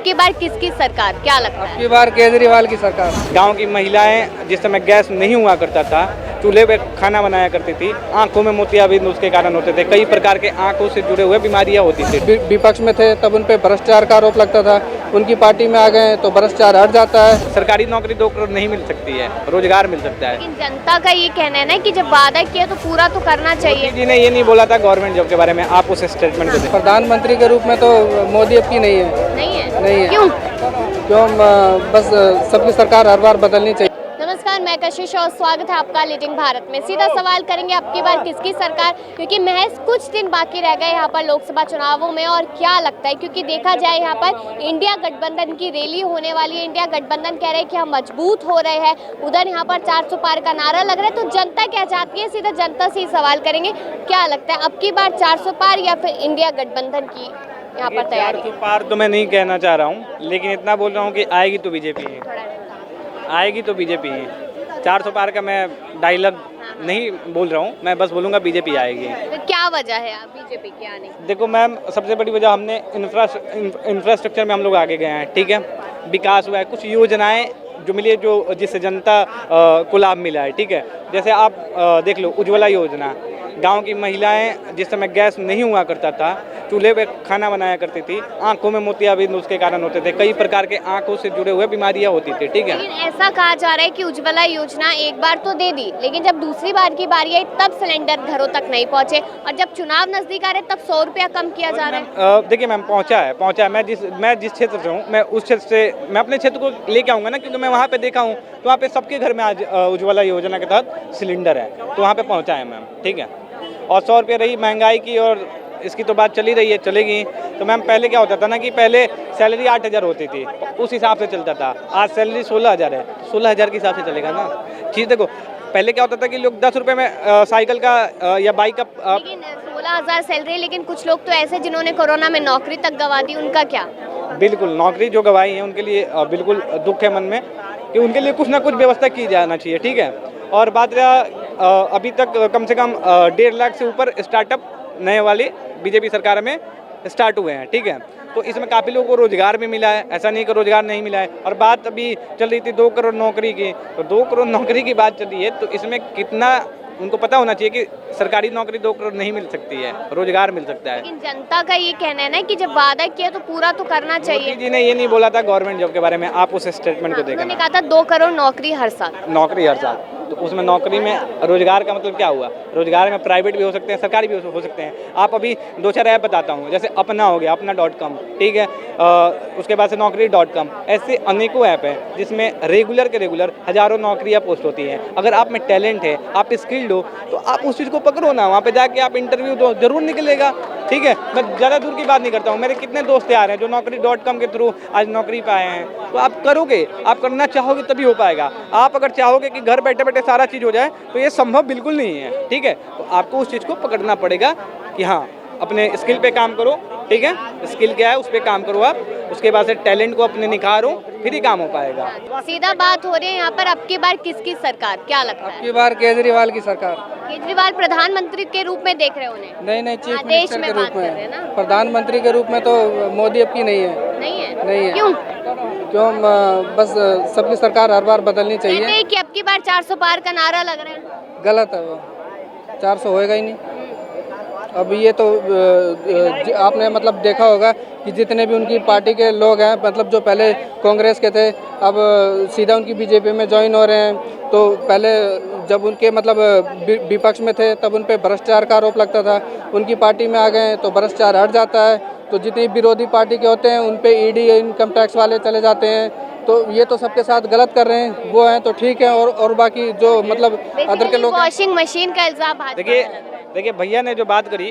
की बार किसकी सरकार, क्या लगता है? की बार केजरीवाल की सरकार। गांव की महिलाएं जिस समय गैस नहीं हुआ करता था, चूल्हे पे खाना बनाया करती थी, आंखों में मोतियाबिंद उसके कारण होते थे, कई प्रकार के आंखों से जुड़े हुए बीमारियां होती थी। विपक्ष में थे तब उन पे भ्रष्टाचार का आरोप लगता था, उनकी पार्टी में आ गए तो भ्रष्टाचार हट जाता है। सरकारी नौकरी 2 करोड़ नहीं मिल सकती है, रोजगार मिल सकता है। लेकिन जनता का ये कहना है ना कि जब वादा किया तो पूरा तो करना चाहिए। मोदी जी ने ये नहीं बोला था गवर्नमेंट जॉब के बारे में, आप उस स्टेटमेंट को दें। प्रधानमंत्री के रूप में तो मोदी अब की नहीं है। नहीं है क्यों? बस सबकी सरकार हर बार बदलनी चाहिए। नमस्कार, मैं कशिश और स्वागत है आपका लीडिंग भारत में। सीधा सवाल करेंगे अब की बार किसकी सरकार, क्योंकि महज कुछ दिन बाकी रह गए यहाँ पर लोकसभा चुनावों में। और क्या लगता है, क्योंकि देखा जाए यहाँ पर इंडिया गठबंधन की रैली होने वाली है। इंडिया गठबंधन कह रहे हैं कि हम मजबूत हो रहे हैं, उधर यहाँ पर 400 पार का नारा लग रहा है। तो जनता क्या चाहती है, सीधा जनता से ही सवाल करेंगे। क्या लगता है अब की बार 400 पार या फिर इंडिया गठबंधन की यहाँ पर तैयारी? 400 पार तो मैं नहीं कहना चाह रहा हूँ, लेकिन इतना बोल रहा हूँ कि आएगी तो बीजेपी है, आएगी तो बीजेपी है। 400 पार का मैं डायलॉग नहीं बोल रहा हूँ, मैं बस बोलूँगा बीजेपी आएगी। तो क्या वजह है बीजेपी के आने की? देखो मैम, सबसे बड़ी वजह हमने इंफ्रास्ट्रक्चर में हम लोग आगे गए हैं, ठीक है। विकास हुआ है, कुछ योजनाएं जो मिली है, जो जिससे जनता को लाभ मिला है, ठीक है। जैसे आप देख लो उज्ज्वला योजना, गांव की महिलाएं जिस समय गैस नहीं हुआ करता था, चूल्हे पे खाना बनाया करती थी, आंखों में मोतियाबिंद उसके कारण होते थे, कई प्रकार के आंखों से जुड़े हुए बीमारियां होती थी, ठीक है। लेकिन ऐसा कहा जा रहा है कि उज्ज्वला योजना एक बार तो दे दी, लेकिन जब दूसरी बार की बारी आई तब सिलेंडर घरों तक नहीं पहुंचे, और जब चुनाव नजदीक आ रहे तब 100 रुपया कम किया जा रहा है। देखिए मैम, पहुंचा है। मैं जिस क्षेत्र से हूँ, मैं उस क्षेत्र से मैं अपने क्षेत्र को लेके आऊँगा ना, क्योंकि मैं वहाँ पे देखा हूँ, तो वहाँ पे सबके घर में आज उज्ज्वला योजना के तहत सिलेंडर है, तो वहाँ पे पहुँचा है मैम, ठीक है। और 100 रुपये रही महंगाई की, और इसकी तो बात चली रही है, चलेगी। तो मैम पहले क्या होता था ना कि पहले सैलरी 8,000 होती थी, उस हिसाब से चलता था। आज सैलरी 16,000 है, 16,000 के हिसाब से चलेगा ना चीज़। देखो पहले क्या होता था कि लोग 10 रुपये में साइकिल का या बाइक का लेकिन 16,000 सैलरी, लेकिन कुछ लोग तो ऐसे जिन्होंने कोरोना में नौकरी तक गंवा दी, उनका क्या? बिल्कुल, नौकरी जो गंवाई है उनके लिए बिल्कुल दुख है मन में, कि उनके लिए कुछ ना कुछ व्यवस्था की जाना चाहिए, ठीक है। और बात रहा अभी तक कम से कम 1.5 लाख से ऊपर स्टार्टअप नए वाली बीजेपी सरकार में स्टार्ट हुए हैं, ठीक है। तो इसमें काफ़ी लोगों को रोजगार भी मिला है, ऐसा नहीं कि रोजगार नहीं मिला है। और बात अभी चल रही थी 2 करोड़ नौकरी की, तो 2 करोड़ नौकरी की बात चल रही है, तो इसमें कितना उनको पता होना चाहिए कि सरकारी नौकरी 2 करोड़ नहीं मिल सकती है, रोजगार मिल सकता है। लेकिन जनता का ये कहना है ना कि जब वादा किया तो पूरा तो करना चाहिए। मोदी जी ने ये नहीं बोला था गवर्नमेंट जॉब के बारे में, आप उस स्टेटमेंट को उन्होंने देखना। कहा था 2 करोड़ नौकरी हर साल। नौकरी हर साल, तो उसमें नौकरी में रोजगार का मतलब क्या हुआ? रोजगार में प्राइवेट भी हो सकते हैं, सरकारी भी हो सकते हैं। आप अभी 2-4 ऐप बताता हूँ, जैसे अपना हो गया, अपना.com, ठीक है। उसके बाद से नौकरी.com, ऐसे अनेकों ऐप हैं जिसमें रेगुलर के रेगुलर हज़ारों नौकरियाँ पोस्ट होती हैं। अगर आप में टैलेंट है, आप स्किल्ड हो, तो आप उस चीज़ को पकड़ो ना, वहाँ पे जाके आप इंटरव्यू दो, जरूर निकलेगा, ठीक है। मैं ज़्यादा दूर की बात नहीं करता हूँ, मेरे कितने दोस्त यार हैं जो नौकरी.com के थ्रू आज नौकरी पे आए हैं। तो आप करोगे, आप करना चाहोगे तभी हो पाएगा। आप अगर चाहोगे कि घर बैठे बैठे सारा चीज़ हो जाए, तो ये संभव बिल्कुल नहीं है, ठीक है। तो आपको उस चीज़ को पकड़ना पड़ेगा कि हाँ, अपने स्किल पे काम करो, ठीक है। स्किल क्या है उस पर काम करो आप, उसके बाद से टैलेंट को अपने निखारो, फिर ही काम हो पाएगा। सीधा बात हो रही है यहाँ पर अब की बार किसकी सरकार, क्या लगता है? की बार केजरीवाल की सरकार। केजरीवाल प्रधानमंत्री के रूप में देख रहे हो उन्हें? नहीं, चीफ आदेश मिनिस्टर में के बात रूप कर रहे हैं में। ना? प्रधानमंत्री के रूप में तो मोदी अब की नहीं है। नहीं है। क्यों? बस सबकी सरकार हर बार बदलनी कहते चाहिए। हैं कि अब की बार 400 पार का नारा लग रहा है। गलत है वो, 400 होएगा ही नहीं। अब ये तो आपने मतलब देखा होगा कि जितने भी उनकी पार्टी के लोग हैं, मतलब जो पहले कांग्रेस के थे, अब सीधा उनकी बीजेपी में ज्वाइन हो रहे हैं। तो पहले जब उनके मतलब विपक्ष में थे तब उन पे भ्रष्टाचार का आरोप लगता था, उनकी पार्टी में आ गए तो भ्रष्टाचार हट जाता है। तो जितनी विरोधी पार्टी के होते हैं उन पे ईडी, इनकम टैक्स वाले चले जाते हैं। तो ये तो सबके साथ गलत कर रहे हैं, वो हैं तो ठीक है, और बाकी जो मतलब अदर के लोग हैं। वॉशिंग मशीन का इल्जाम भाजपा पर लग रहा है। देखिए भैया ने जो बात करी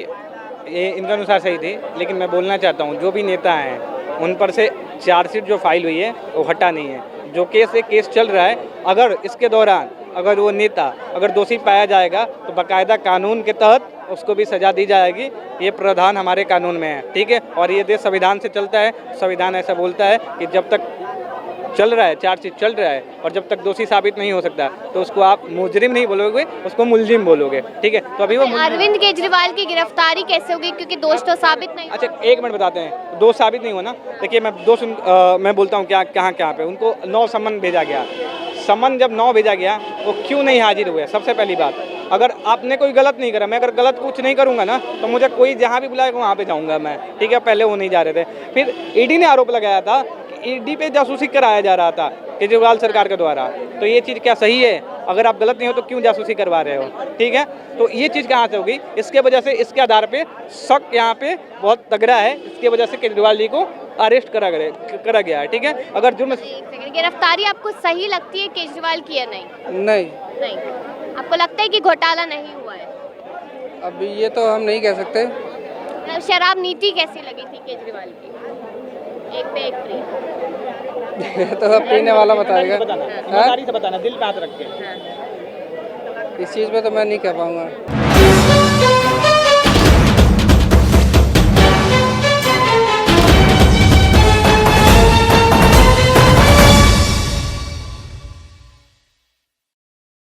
ये इनके अनुसार सही थी, लेकिन मैं बोलना चाहता हूँ जो भी नेता हैं उन पर से चार्जशीट जो फाइल हुई है वो हटा नहीं है। जो केस चल रहा है, अगर इसके दौरान अगर वो नेता अगर दोषी पाया जाएगा तो बाकायदा कानून के तहत उसको भी सजा दी जाएगी। ये प्रावधान हमारे कानून में है, ठीक है। और ये देश संविधान से चलता है, संविधान ऐसा बोलता है कि जब तक चल रहा है, चार्जशीट चल रहा है, और जब तक दोषी साबित नहीं हो सकता तो उसको आप मुजरिम नहीं बोलोगे, उसको मुलजिम बोलोगे, ठीक है। तो अभी वो अरविंद केजरीवाल की गिरफ्तारी कैसे होगी, क्योंकि दोष तो साबित नहीं हुआ। अच्छा, एक मिनट बताते हैं, दोष साबित नहीं हुआ ना। देखिए मैं मैं बोलता हूँ क्या कहाँ पे उनको 9 समन भेजा गया। समन जब 9 भेजा गया वो क्यों नहीं हाजिर हुए? सबसे पहली बात, अगर आपने कोई गलत नहीं करा, मैं अगर गलत कुछ नहीं करूँगा ना तो मुझे कोई जहाँ भी बुलाएगा वहाँ पे जाऊँगा मैं, ठीक है। पहले वो नहीं जा रहे थे। फिर ईडी ने आरोप लगाया था कि ईडी पे जासूसी कराया जा रहा था केजरीवाल सरकार के द्वारा। तो ये चीज़ क्या सही है? अगर आप गलत नहीं हो तो क्यों जासूसी करवा रहे हो, ठीक है। तो ये चीज़ कहाँ से होगी? इसके वजह से, इसके आधार पे शक यहाँ पे बहुत तगड़ा है। इसके वजह से केजरीवाल जी को अरेस्ट करा गया है, ठीक है। अगर जुर्म गिरफ्तारी आपको सही लगती है केजरीवाल की या नहीं? नहीं, नहीं, आपको लगता है कि घोटाला नहीं हुआ है? अब ये तो हम नहीं कह सकते। शराब नीति कैसी लगी थी केजरीवाल की? एक पे एक फ्री। ये तो अब पीने वाला बताएगा। ईमानदारी से बताना, दिल पे हाथ रख के। हाँ। इस चीज़ पे तो मैं नहीं कह पाऊँगा।